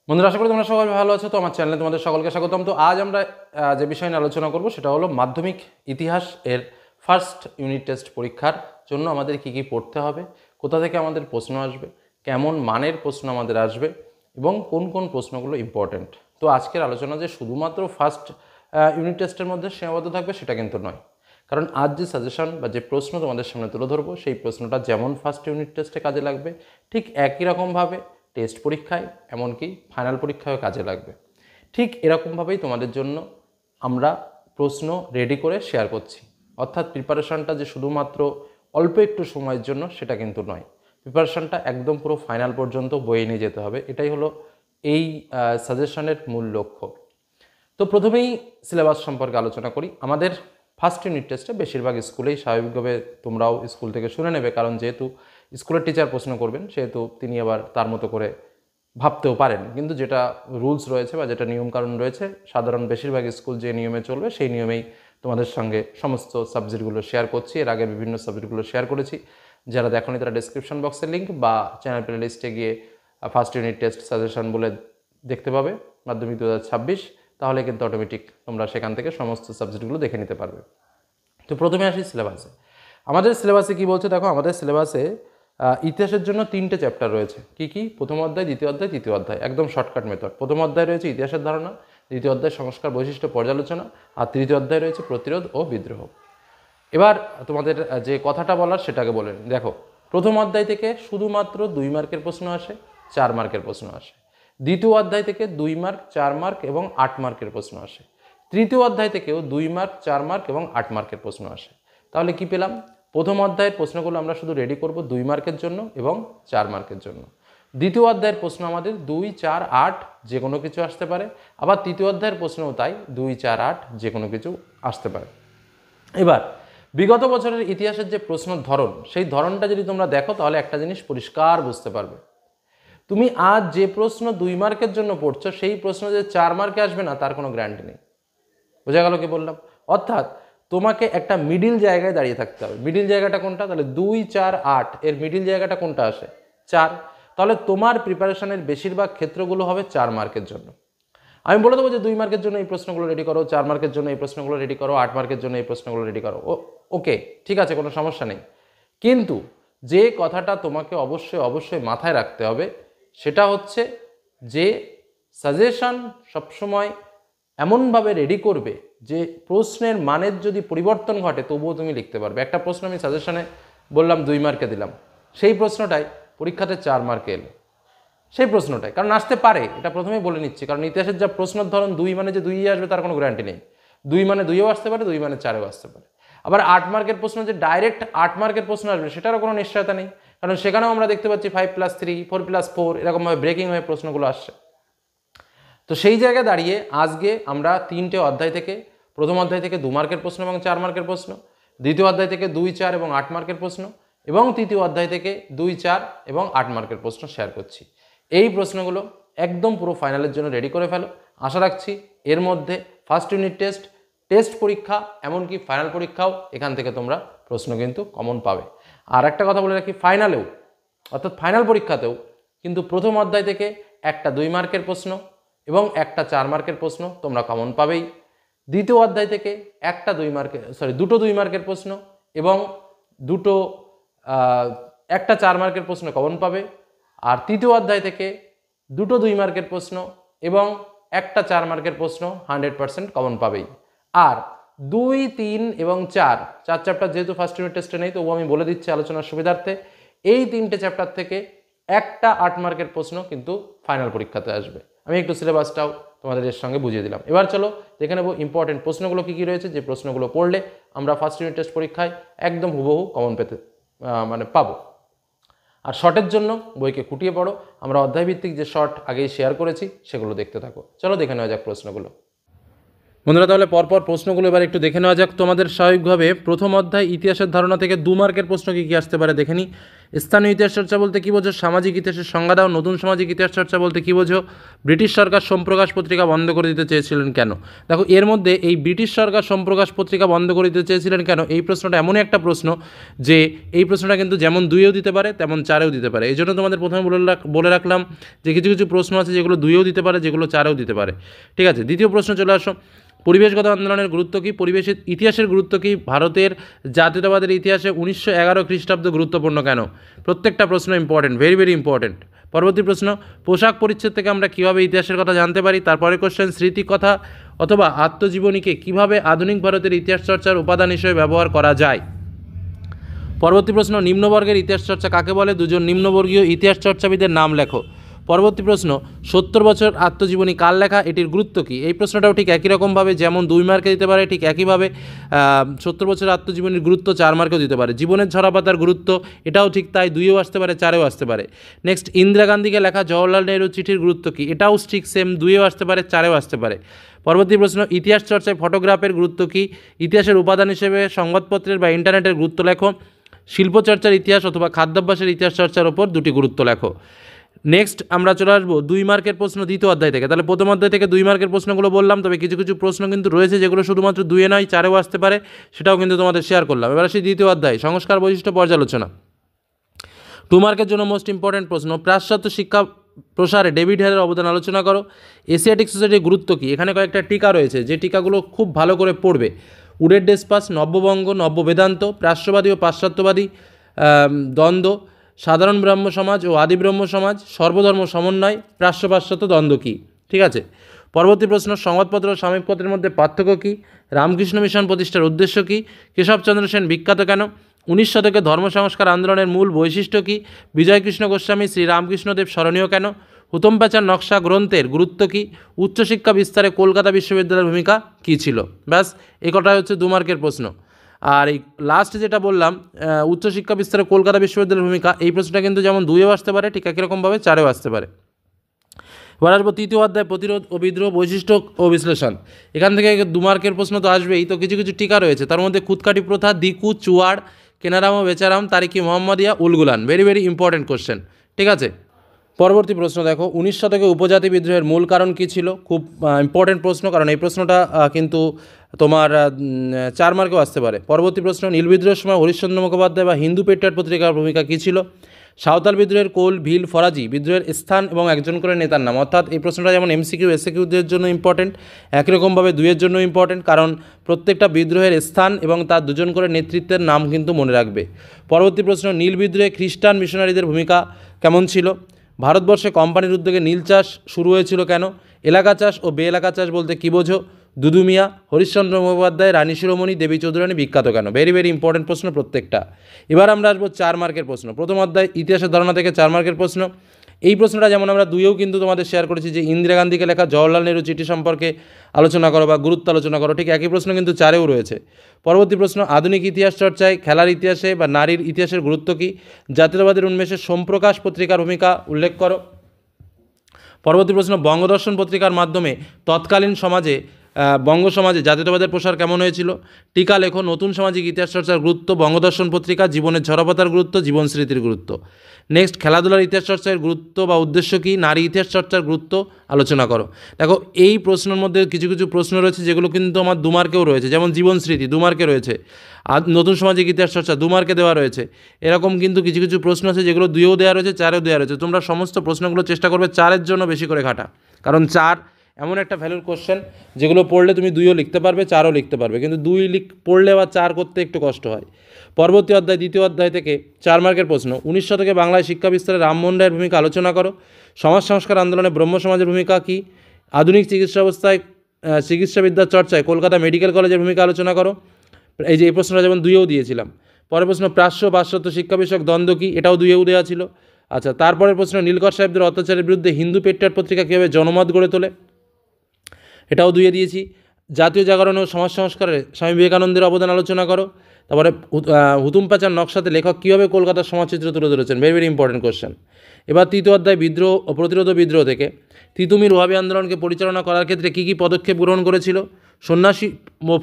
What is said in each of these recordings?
বন্ধুরা, আশা করি তোমরা সবাই ভালো আছো। তো আমার চ্যানেলে তোমাদের সকলকে স্বাগতম। তো আজ আমরা যে বিষয় নিয়ে আলোচনা করব সেটা হলো মাধ্যমিক ইতিহাস এর ফার্স্ট ইউনিট টেস্ট পরীক্ষার জন্য আমাদের কি কি পড়তে হবে, কোথা থেকে আমাদের প্রশ্ন আসবে, কেমন মানের প্রশ্ন আমাদের আসবে এবং কোন কোন প্রশ্নগুলো ইম্পর্ট্যান্ট। তো আজকের আলোচনা যে শুধুমাত্র ফার্স্ট ইউনিট টেস্টের মধ্যে সীমাবদ্ধ থাকবে সেটা কিন্তু নয়, কারণ আজ যে সাজেশন বা যে প্রশ্ন তোমাদের সামনে তুলে ধরবো সেই প্রশ্নটা যেমন ফার্স্ট ইউনিট টেস্টে কাজে লাগবে, ঠিক একই রকমভাবে টেস্ট পরীক্ষায় এমনকি ফাইনাল পরীক্ষায়ও কাজে লাগবে। ঠিক এরকমভাবেই তোমাদের জন্য আমরা প্রশ্ন রেডি করে শেয়ার করছি। অর্থাৎ প্রিপারেশনটা যে শুধুমাত্র অল্প একটু সময়ের জন্য সেটা কিন্তু নয়, প্রিপারেশনটা একদম পুরো ফাইনাল পর্যন্ত বয়ে নিয়ে যেতে হবে। এটাই হলো এই সাজেশনের মূল লক্ষ্য। তো প্রথমেই সিলেবাস সম্পর্কে আলোচনা করি। আমাদের ফার্স্ট ইউনিট টেস্টে বেশিরভাগ স্কুলেই স্বাভাবিকভাবে তোমরাও স্কুল থেকে শুনে নেবে, কারণ যেহেতু স্কুলের টিচার প্রশ্ন করবেন সেহেতু তিনি আবার তার মতো করে ভাবতেও পারেন, কিন্তু যেটা রুলস রয়েছে বা যেটা নিয়মকানুন রয়েছে সাধারণ বেশিরভাগ স্কুল যে নিয়মে চলবে সেই নিয়মেই তোমাদের সঙ্গে সমস্ত সাবজেক্টগুলো শেয়ার করছি। এর আগে বিভিন্ন সাবজেক্টগুলো শেয়ার করেছি, যারা দেখোনি তারা ডেসক্রিপশন বক্সের লিঙ্ক বা চ্যানেল প্লে লিস্টে গিয়ে ফার্স্ট ইউনিট টেস্ট সাজেশন বলে দেখতে পাবে মাধ্যমিক 2026, তাহলে কিন্তু অটোমেটিক তোমরা সেখান থেকে সমস্ত সাবজেক্টগুলো দেখে নিতে পারবে। তো প্রথমে আসি সিলেবাসে। আমাদের সিলেবাসে কি বলছে দেখো, আমাদের সিলেবাসে ইতিহাসের জন্য 3টে চ্যাপ্টার রয়েছে। কি কি? প্রথম অধ্যায়, দ্বিতীয় অধ্যায়, তৃতীয় অধ্যায়, একদম শর্টকাট মেথড। প্রথম অধ্যায় রয়েছে ইতিহাসের ধারণা, দ্বিতীয় অধ্যায় সংস্কার বৈশিষ্ট্য পর্যালোচনা, আর তৃতীয় অধ্যায় রয়েছে প্রতিরোধ ও বিদ্রোহ। এবার তোমাদের যে কথাটা বলার সেটাকে বলে নিই। দেখো, প্রথম অধ্যায় থেকে শুধুমাত্র 2 মার্কের প্রশ্ন আসে, 4 মার্কের প্রশ্ন আসে। দ্বিতীয় অধ্যায় থেকে 2 মার্ক, 4 মার্ক এবং 8 মার্কের প্রশ্ন আসে। তৃতীয় অধ্যায় থেকেও 2 মার্ক, 4 মার্ক এবং 8 মার্কের প্রশ্ন আসে। তাহলে কি পেলাম? প্রথম অধ্যায়ের প্রশ্নগুলো আমরা শুধু রেডি করব 2 মার্কের জন্য এবং 4 মার্কের জন্য। দ্বিতীয় অধ্যায়ের প্রশ্ন আমাদের 2, 4, 8 যে কোনো কিছু আসতে পারে। আবার তৃতীয় অধ্যায়ের প্রশ্নও তাই, 2, 4, 8 যে কোনো কিছু আসতে পারে। এবার বিগত বছরের ইতিহাসের যে প্রশ্নের ধরন, সেই ধরনটা যদি তোমরা দেখো তাহলে একটা জিনিস পরিষ্কার বুঝতে পারবে। তুমি আজ যে প্রশ্ন 2 মার্কের জন্য পড়ছো সেই প্রশ্ন যে 4 মার্কে আসবে না তার কোনো গ্যারান্টি নেই। বোঝা গেল কি বললাম? অর্থাৎ তোমাকে একটা মিডিল জায়গায় দাঁড়িয়ে থাকতে হবে। মিডিল জায়গাটা কোনটা? তাহলে 2, 4, 8 এর মিডিল জায়গাটা কোনটা আসে? 4। তাহলে তোমার প্রিপারেশনের বেশিরভাগ ক্ষেত্রগুলো হবে 4 মার্কের জন্য। আমি বলে দেবো যে 2 মার্কের জন্য এই প্রশ্নগুলো রেডি করো, 4 মার্কের জন্য এই প্রশ্নগুলো রেডি করো, 8 মার্কের জন্য এই প্রশ্নগুলো রেডি করো। ওকে, ঠিক আছে, কোনো সমস্যা নেই। কিন্তু যে কথাটা তোমাকে অবশ্যই অবশ্যই মাথায় রাখতে হবে সেটা হচ্ছে যে সাজেশন সবসময় এমনভাবে রেডি করবে যে প্রশ্নের মানের যদি পরিবর্তন ঘটে তবুও তুমি লিখতে পারবে। একটা প্রশ্ন আমি সাজেশনে বললাম 2 মার্কে দিলাম, সেই প্রশ্নটাই পরীক্ষাতে 4 মার্কে এলো, সেই প্রশ্নটাই, কারণ আসতে পারে, এটা প্রথমেই বলে নিচ্ছি। কারণ ইতিহাসের যা প্রশ্নের ধরন 2 মানে যে 2ই আসবে তার কোনো গ্যারান্টি নেই। 2 মানে 2ও আসতে পারে, 2 মানে 4ও আসতে পারে। আবার 8 মার্কের প্রশ্ন যে ডাইরেক্ট 8 মার্কের প্রশ্ন আসবে সেটারও কোনো নিশ্চয়তা নেই, কারণ সেখানেও আমরা দেখতে পাচ্ছি 5+3, 4+4 এরকমভাবে ব্রেকিং হয়ে প্রশ্নগুলো আসছে। তো সেই জায়গায় দাঁড়িয়ে আজকে আমরা 3টে অধ্যায় থেকে, প্রথম অধ্যায় থেকে 2 মার্কের প্রশ্ন এবং 4 মার্কের প্রশ্ন, দ্বিতীয় অধ্যায় থেকে 2, 4 এবং 8 মার্কের প্রশ্ন, এবং তৃতীয় অধ্যায় থেকে 2, 4 এবং 8 মার্কের প্রশ্ন শেয়ার করছি। এই প্রশ্নগুলো একদম পুরো ফাইনালের জন্য রেডি করে ফেলো। আশা রাখছি এর মধ্যে ফার্স্ট ইউনিট টেস্ট, টেস্ট পরীক্ষা, এমনকি ফাইনাল পরীক্ষাও এখান থেকে তোমরা প্রশ্ন কিন্তু কমন পাবে। আর একটা কথা বলে রাখি, ফাইনালেও অর্থাৎ ফাইনাল পরীক্ষাতেও কিন্তু প্রথম অধ্যায় থেকে একটা 2 মার্কের প্রশ্ন এবং একটা 4 মার্কের প্রশ্ন তোমরা কমন পাবেই। দ্বিতীয় অধ্যায় থেকে দুটো 2 মার্কের প্রশ্ন এবং একটা 4 মার্কের প্রশ্ন কমন পাবে। আর তৃতীয় অধ্যায় থেকে দুটো 2 মার্কের প্রশ্ন এবং একটা 4 মার্কের প্রশ্ন 100% কমন পাবেই। আর 2, 3 এবং 4 চ্যাপ্টার যেহেতু ফার্স্ট ইউনিট টেস্টে নেই তবুও আমি বলে দিচ্ছি আলোচনার সুবিধার্থে, এই 3টে চ্যাপ্টার থেকে একটা 8 মার্কের প্রশ্ন কিন্তু ফাইনাল পরীক্ষাতে আসবে। আমি একটু সিলেবাসটাও তোমাদের এর সঙ্গে বুঝিয়ে দিলাম। এবার চলো দেখে নেব ইম্পর্টেন্ট প্রশ্নগুলো কী কী রয়েছে, যে প্রশ্নগুলো পড়লে আমরা ফার্স্ট ইউনিট টেস্ট পরীক্ষায় একদম হুবহু কমন পেতে পাবো। আর শর্টের জন্য বইকে খুঁটিয়ে পড়ো, আমরা অধ্যায়ভিত্তিক যে শর্ট আগেই শেয়ার করেছি সেগুলো দেখতে থাকো। চলো দেখে নেওয়া যাক প্রশ্নগুলো। বন্ধুরা, তাহলে পরপর প্রশ্নগুলো এবার একটু দেখে নেওয়া যাক। তোমাদের স্বাভাবিকভাবে প্রথম অধ্যায় ইতিহাসের ধারণা থেকে 2 মার্কের প্রশ্ন কী কী আসতে পারে দেখে নিই। স্থানীয় ইতিহাস চর্চা বলতে কী বোঝো? সামাজিক ইতিহাসের সংজ্ঞা দাও। নতুন সামাজিক ইতিহাস চর্চা বলতে কী বোঝো? ব্রিটিশ সরকার সোমপ্রকাশ পত্রিকা বন্ধ করে দিতে চেয়েছিলেন কেন? দেখো এর মধ্যে এই ব্রিটিশ সরকার সোমপ্রকাশ পত্রিকা বন্ধ করে দিতে চেয়েছিলেন কেন, এই প্রশ্নটা এমনই একটা প্রশ্ন যে এই প্রশ্নটা কিন্তু যেমন 2-এও দিতে পারে তেমন 4-এও দিতে পারে। এই জন্য তোমাদের প্রথমে বলে রাখলাম যে কিছু কিছু প্রশ্ন আছে যেগুলো 2-এও দিতে পারে, যেগুলো 4-এও দিতে পারে। ঠিক আছে, দ্বিতীয় প্রশ্ন চলে আসো। পরিবেশগত আন্দোলনের গুরুত্ব কী? পরিবেশের ইতিহাসের গুরুত্ব কী? ভারতের জাতীয়তাবাদের ইতিহাসে 1911 খ্রিস্টাব্দ গুরুত্বপূর্ণ কেন? প্রত্যেকটা প্রশ্ন ইম্পর্টেন্ট, ভেরি ভেরি ইম্পর্টেন্ট। পরবর্তী প্রশ্ন, পোশাক পরিচ্ছদ থেকে আমরা কীভাবে ইতিহাসের কথা জানতে পারি? তারপরে কোশ্চেন, স্মৃতিকথা অথবা আত্মজীবনীকে কীভাবে আধুনিক ভারতের ইতিহাস চর্চার উপাদান হিসেবে ব্যবহার করা যায়? পরবর্তী প্রশ্ন, নিম্নবর্গের ইতিহাস চর্চা কাকে বলে? 2জন নিম্নবর্গীয় ইতিহাস চর্চাবিদের নাম লেখো। পরবর্তী প্রশ্ন, 70 বছর আত্মজীবনী কার লেখা? এটির গুরুত্ব কী? এই প্রশ্নটাও ঠিক একই রকমভাবে যেমন 2 মার্কে দিতে পারে, ঠিক একইভাবে 70 বছর আত্মজীবনীর গুরুত্ব 4 মার্কেও দিতে পারে। জীবনের ঝরাপাতার গুরুত্ব, এটাও ঠিক তাই, 2-এও আসতে পারে, 4-এও আসতে পারে। নেক্সট, ইন্দিরা গান্ধীকে লেখা জওহরলাল নেহরু চিঠির গুরুত্ব কী? এটাও ঠিক সেম, 2-এও আসতে পারে, 4-এও আসতে পারে। পরবর্তী প্রশ্ন, ইতিহাস চর্চায় ফটোগ্রাফের গুরুত্ব কী? ইতিহাসের উপাদান হিসেবে সংবাদপত্রের বা ইন্টারনেটের গুরুত্ব লেখো। শিল্পচর্চার ইতিহাস অথবা খাদ্যাভ্যাসের ইতিহাস চর্চার ওপর 2টি গুরুত্ব লেখো। নেক্সট আমরা চলে আসবো 2 মার্কের প্রশ্ন দ্বিতীয় অধ্যায় থেকে। তাহলে প্রথম অধ্যায় থেকে 2 মার্কের প্রশ্নগুলো বললাম, তবে কিছু কিছু প্রশ্ন কিন্তু রয়েছে যেগুলো শুধুমাত্র 2-এ নয় 4-এও আসতে পারে, সেটাও কিন্তু তোমাদের শেয়ার করলাম। এবার আসি দ্বিতীয় অধ্যায়, সংস্কার বৈশিষ্ট্য পর্যালোচনা। 2 মার্কের জন্য মোস্ট ইম্পর্টেন্ট প্রশ্ন, পাশ্চাত্য শিক্ষা প্রসারে ডেভিড হ্যালের অবদান আলোচনা করো। এশিয়াটিক সোসাইটির গুরুত্ব কী? এখানে কয়েকটা টিকা রয়েছে, যে টিকাগুলো খুব ভালো করে পড়বে। উডের ডেসপাস, নব্যবঙ্গ, নব্য বেদান্ত, প্রাচ্যবাদী ও পাশ্চাত্যবাদী দ্বন্দ্ব, সাধারণ ব্রাহ্ম সমাজ ও আদি ব্রহ্ম সমাজ, সর্বধর্ম সমন্বয়, প্রাচ্য পাশ্চাত্য দ্বন্দ্ব কী? ঠিক আছে। পরবর্তী প্রশ্ন, সংবাদপত্র ও সাময়িক পত্রের মধ্যে পার্থক্য কী? রামকৃষ্ণ মিশন প্রতিষ্ঠার উদ্দেশ্য কী? কেশবচন্দ্র সেন বিখ্যাত কেন? 19 শতকে ধর্ম সংস্কার আন্দোলনের মূল বৈশিষ্ট্য কী? বিজয়কৃষ্ণ গোস্বামী শ্রীরামকৃষ্ণদেব স্মরণীয় কেন? হুতম প্যাচার নকশা গ্রন্থের গুরুত্ব কী? উচ্চশিক্ষা বিস্তারে কলকাতা বিশ্ববিদ্যালয়ের ভূমিকা কী ছিল? ব্যাস, এই কটাই হচ্ছে 2 মার্কের প্রশ্ন। আর এই লাস্ট যেটা বললাম, উচ্চশিক্ষা বিস্তারে কলকাতা বিশ্ববিদ্যালয়ের ভূমিকা, এই প্রশ্নটা কিন্তু যেমন 2-এও আসতে পারে, ঠিক একই রকমভাবে 4-এও আসতে পারে। এবার আসবো তৃতীয় অধ্যায়, প্রতিরোধ ও বিদ্রোহ বৈশিষ্ট্য ও বিশ্লেষণ। এখান থেকে 2 মার্কের প্রশ্ন তো আসবেই, তো কিছু কিছু টিকা রয়েছে, তার মধ্যে খুদকাটি প্রথা, দিকু, চুয়াড়, কেনারাম ও Becharam, Tariqa Muhammadiya, Ulgulan, very very important question. ঠিক আছে, পরবর্তী প্রশ্ন দেখো, 19 শতকে উপজাতি বিদ্রোহের মূল কারণ কী ছিল? খুব ইম্পর্টেন্ট প্রশ্ন, কারণ এই প্রশ্নটা কিন্তু তোমার 4 মার্কেও আসতে পারে। পরবর্তী প্রশ্ন, নীল বিদ্রোহের সময় হরিশ্চন্দ্র মুখোপাধ্যায় বা হিন্দু পেট্রিয়ট পত্রিকার ভূমিকা কী ছিল? সাঁওতাল বিদ্রোহের কোল, ভিল, ফরাজি বিদ্রোহের স্থান এবং একজন করে নেতার নাম। অর্থাৎ এই প্রশ্নটা যেমন এমসিকিউ এসএকিউদের জন্য ইম্পর্টেন্ট, একই রকমভাবে 2-এর জন্য ইম্পর্টেন্ট, কারণ প্রত্যেকটা বিদ্রোহের স্থান এবং তার 2জন করে নেতৃত্বের নাম কিন্তু মনে রাখবে। পরবর্তী প্রশ্ন, নীল বিদ্রোহে খ্রিস্টান মিশনারিদের ভূমিকা কেমন ছিল? ভারতবর্ষে কোম্পানির উদ্যোগে নীল চাষ শুরু হয়েছিল কেন? এলাকা চাষ ও বে এলাকা চাষ বলতে কী বোঝো? দুদু মিয়া, হরিশ্চন্দ্র মুখোপাধ্যায়, রানী শিরোমণি, দেবী চৌধুরানী বিখ্যাত কেন? ভেরি ভেরি ইম্পর্টেন্ট প্রশ্ন প্রত্যেকটা। এবার আমরা আসবো 4 মার্কের প্রশ্ন। প্রথম অধ্যায় ইতিহাসের ধারণা থেকে 4 মার্কের প্রশ্ন। এই প্রশ্নটা যেমন আমরা 2-এও কিন্তু তোমাদের শেয়ার করেছি, যে ইন্দিরা গান্ধীকে লেখা জওহরলাল নেহরু চিঠি সম্পর্কে আলোচনা করো বা গুরুত্ব আলোচনা করো, ঠিক একই প্রশ্ন কিন্তু 4-এও রয়েছে। পরবর্তী প্রশ্ন, আধুনিক ইতিহাস চর্চায় খেলার ইতিহাসে বা নারীর ইতিহাসের গুরুত্ব কী? জাতীয়তাবাদের উন্মেষে সোমপ্রকাশ পত্রিকার ভূমিকা উল্লেখ করো। পরবর্তী প্রশ্ন, বঙ্গদর্শন পত্রিকার মাধ্যমে তৎকালীন সমাজে বঙ্গ সমাজে জাতীয়তাবাদের প্রসার কেমন হয়েছিল? টিকা লেখো। নতুন সামাজিক ইতিহাস চর্চার গুরুত্ব, বঙ্গদর্শন পত্রিকা, জীবনের ঝরাপাতার গুরুত্ব, জীবন স্মৃতির গুরুত্ব। নেক্সট, খেলাধুলার ইতিহাস চর্চার গুরুত্ব বা উদ্দেশ্য কী? নারী ইতিহাস চর্চার গুরুত্ব আলোচনা করো। দেখো এই প্রশ্নের মধ্যে কিছু কিছু প্রশ্ন রয়েছে যেগুলো কিন্তু আমার 2 মার্কেও রয়েছে, যেমন জীবন স্মৃতি 2 মার্কে রয়েছে, আর নতুন সামাজিক ইতিহাস চর্চা 2 মার্কে দেওয়া রয়েছে। এরকম কিন্তু কিছু কিছু প্রশ্ন আছে যেগুলো 2-এও দেওয়া রয়েছে, 4-এও দেওয়া রয়েছে। তোমরা সমস্ত প্রশ্নগুলো চেষ্টা করবে 4-এর জন্য বেশি করে ঘাটা, কারণ 4 এমন একটা ভ্যালুর কোশ্চেন যেগুলো পড়লে তুমি 2-ও লিখতে পারবে, 4-ও লিখতে পারবে, কিন্তু 2 পড়লে বা 4 করতে একটু কষ্ট হয়। পরবর্তী অধ্যায় দ্বিতীয় অধ্যায় থেকে 4 মার্কের প্রশ্ন, 19 শতকে বাংলায় শিক্ষা বিস্তারে রামমোহন রায়ের ভূমিকা আলোচনা করো। সমাজ সংস্কার আন্দোলনে ব্রহ্ম সমাজের ভূমিকা কী? আধুনিক চিকিৎসা ব্যবস্থায় চিকিৎসাবিদ্যার চর্চায় কলকাতা মেডিকেল কলেজের ভূমিকা আলোচনা করো। এই প্রশ্নটা যেমন 2-এও দিয়েছিলাম। পরের প্রশ্ন, প্রাচ্য পাশ্চাত্য শিক্ষা বিষয়ক দ্বন্দ্ব কী? এটাও 2-এও দেওয়া ছিল। আচ্ছা, তারপরের প্রশ্ন, নীলকর সাহেবদের অত্যাচারের বিরুদ্ধে হিন্দু পেট্রিয়ট পত্রিকা কীভাবে জনমত গড়ে তোলে? এটাও 2-এ দিয়েছি। জাতীয় জাগরণ ও সমাজ সংস্কারে স্বামী বিবেকানন্দের অবদান আলোচনা করো। তারপরে হুতুম প্যাচার নকশাতে লেখক কীভাবে কলকাতার সমাজচিত্র তুলে ধরেছেন, ভেরি ভেরি ইম্পর্টেন্ট কোশ্চেন। এবার তৃতীয় অধ্যায় বিদ্রোহ ও প্রতিরোধ বিদ্রোহ থেকে, তিতুমির ওহাবী আন্দোলনকে পরিচালনা করার ক্ষেত্রে কী কী পদক্ষেপ গ্রহণ করেছিল? সন্ন্যাসী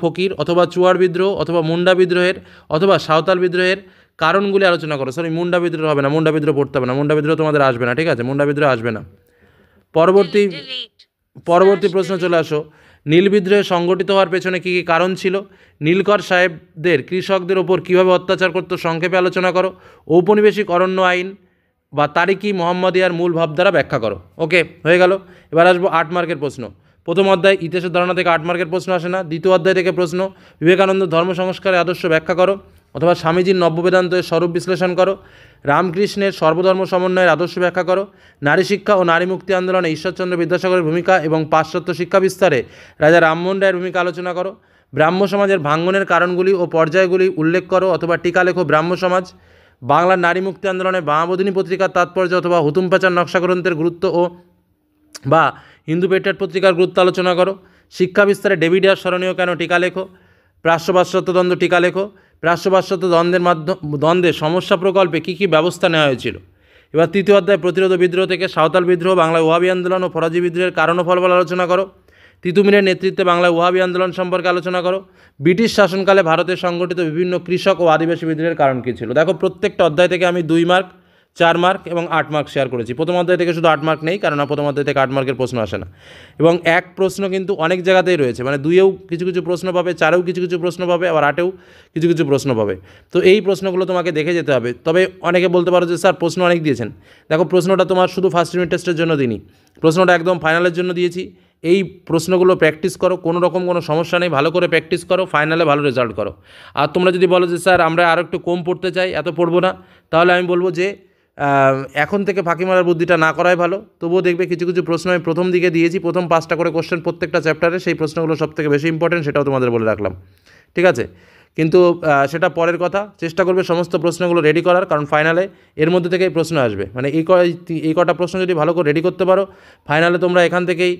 ফকির অথবা চুয়াড় বিদ্রোহ অথবা মুন্ডা বিদ্রোহের অথবা সাঁওতাল বিদ্রোহের কারণগুলি আলোচনা করো। সরি, মুন্ডা বিদ্রোহ হবে না, মুন্ডা বিদ্রোহ পড়তে হবে না, মুন্ডা বিদ্রোহ তোমাদের আসবে না, ঠিক আছে, মুন্ডা বিদ্রোহ আসবে না। পরবর্তী পরবর্তী প্রশ্ন চলে আসো, নীল বিদ্রোহে সংগঠিত হওয়ার পেছনে কী কী কারণ ছিল? নীলকর সাহেবদের কৃষকদের ওপর কীভাবে অত্যাচার করতো সংক্ষেপে আলোচনা করো। ঔপনিবেশিক অরণ্য আইন বা তারিকি মোহাম্মদিয়ার মূল ভাবধারা ব্যাখ্যা করো। ওকে, হয়ে গেল। এবার আসবো 8 মার্কের প্রশ্ন। প্রথম অধ্যায় ইতিহাসের ধারণা থেকে 8 মার্কের প্রশ্ন আসে না। দ্বিতীয় অধ্যায় থেকে প্রশ্ন, বিবেকানন্দ ধর্ম সংস্কারের আদর্শ ব্যাখ্যা করো অথবা স্বামীজির নব্যবেদান্তের স্বরূপ বিশ্লেষণ করো। রামকৃষ্ণের সর্বধর্ম সমন্বয়ের আদর্শ ব্যাখ্যা করো। নারী শিক্ষা ও নারী মুক্তি আন্দোলনে ঈশ্বরচন্দ্র বিদ্যাসাগরের ভূমিকা এবং পাশ্চাত্য শিক্ষা বিস্তারে রাজা রামমোহন রায়ের ভূমিকা আলোচনা করো। ব্রাহ্ম সমাজের ভাঙ্গনের কারণগুলি ও পর্যায়গুলি উল্লেখ করো অথবা টিকা লেখো। ব্রাহ্ম সমাজ, বাংলার নারী মুক্তি আন্দোলনে বামাবোধিনী পত্রিকার তাৎপর্য অথবা হুতুম প্যাচার নকশা গ্রন্থের গুরুত্ব ও বা হিন্দু পেট্রিয়ট পত্রিকার গুরুত্ব আলোচনা করো। শিক্ষা বিস্তারে ডেভিডিয়াস স্মরণীয় কেন, টিকা লেখো। প্রাচ্য পাশ্চাত্য দ্বন্দ্ব, টিকা লেখো। প্রাচ্য পাশ্চাত্য দ্বন্দ্বের সমস্যা প্রকল্পে কী কী ব্যবস্থা নেওয়া হয়েছিল। এবার তৃতীয় অধ্যায় প্রতিরোধ বিদ্রোহ থেকে সাঁওতাল বিদ্রোহ, বাংলায় ওয়াহাবি আন্দোলন ও ফরাজি বিদ্রোহের কারণ ও ফলাফল আলোচনা করো। তিতুমিরের নেতৃত্বে বাংলায় ওয়াহাবি আন্দোলন সম্পর্কে আলোচনা করো। ব্রিটিশ শাসনকালে ভারতে সংগঠিত বিভিন্ন কৃষক ও আদিবাসী বিদ্রোহের কারণ কী ছিল। দেখো, প্রত্যেকটা অধ্যায় থেকে আমি 2 মার্ক, 4 মার্ক এবং 8 মার্ক শেয়ার করেছি। প্রথম অধ্যায় থেকে শুধু 8 মার্ক নেই, কারণ প্রথম অধ্যায় থেকে 8 মার্কের প্রশ্ন আসে না, এবং এক প্রশ্ন কিন্তু অনেক জায়গাতেই রয়েছে, মানে 2-এও কিছু কিছু প্রশ্ন পাবে, 4-এও কিছু কিছু প্রশ্ন পাবে, আবার 8-এও কিছু কিছু প্রশ্ন পাবে। তো এই প্রশ্নগুলো তোমাকে দেখে যেতে হবে। তবে অনেকে বলতে পারো যে স্যার প্রশ্ন অনেক দিয়েছেন। দেখো, প্রশ্নটা তোমার শুধু ফার্স্ট ইউনিট টেস্টের জন্য দিইনি, প্রশ্নটা একদম ফাইনালের জন্য দিয়েছি। এই প্রশ্নগুলো প্র্যাকটিস করো, কোনো রকম কোনো সমস্যা নেই, ভালো করে প্র্যাকটিস করো, ফাইনালে ভালো রেজাল্ট করো। আর তোমরা যদি বলো যে স্যার আমরা আরও একটু কম পড়তে চাই, এত পড়বো না, তাহলে আমি বলবো যে এখন থেকে ফাঁকি মারার বুদ্ধিটা না করাই ভালো। তবুও দেখবে কিছু কিছু প্রশ্ন আমি প্রথম দিকে দিয়েছি, প্রথম 5টা করে কোশ্চেন প্রত্যেকটা চ্যাপ্টারে, সেই প্রশ্নগুলো সবথেকে বেশি ইম্পর্টেন্ট, সেটাও তোমাদের বলে রাখলাম, ঠিক আছে। কিন্তু সেটা পরের কথা, চেষ্টা করবে সমস্ত প্রশ্নগুলো রেডি করার, কারণ ফাইনালে এর মধ্যে থেকেই প্রশ্ন আসবে। মানে এই কটা প্রশ্ন যদি ভালো করে রেডি করতে পারো, ফাইনালে তোমরা এখান থেকেই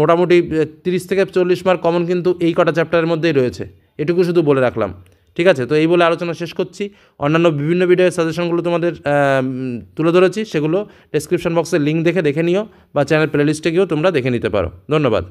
মোটামুটি 30 থেকে 40 মার্ক কমন কিন্তু এই কটা চ্যাপ্টারের মধ্যেই রয়েছে, এটুকু শুধু বলে রাখলাম, ঠিক আছে। তো এই বলে আলোচনা শেষ করছি। অন্যান্য বিভিন্ন ভিডিওর সাজেশনগুলো তোমাদের তুলে ধরেছি, সেগুলো ডেসক্রিপশন বক্সে লিঙ্ক দেখে নিও, বা চ্যানেল প্লেলিস্টে গিয়েও তোমরা দেখে নিতে পারো। ধন্যবাদ।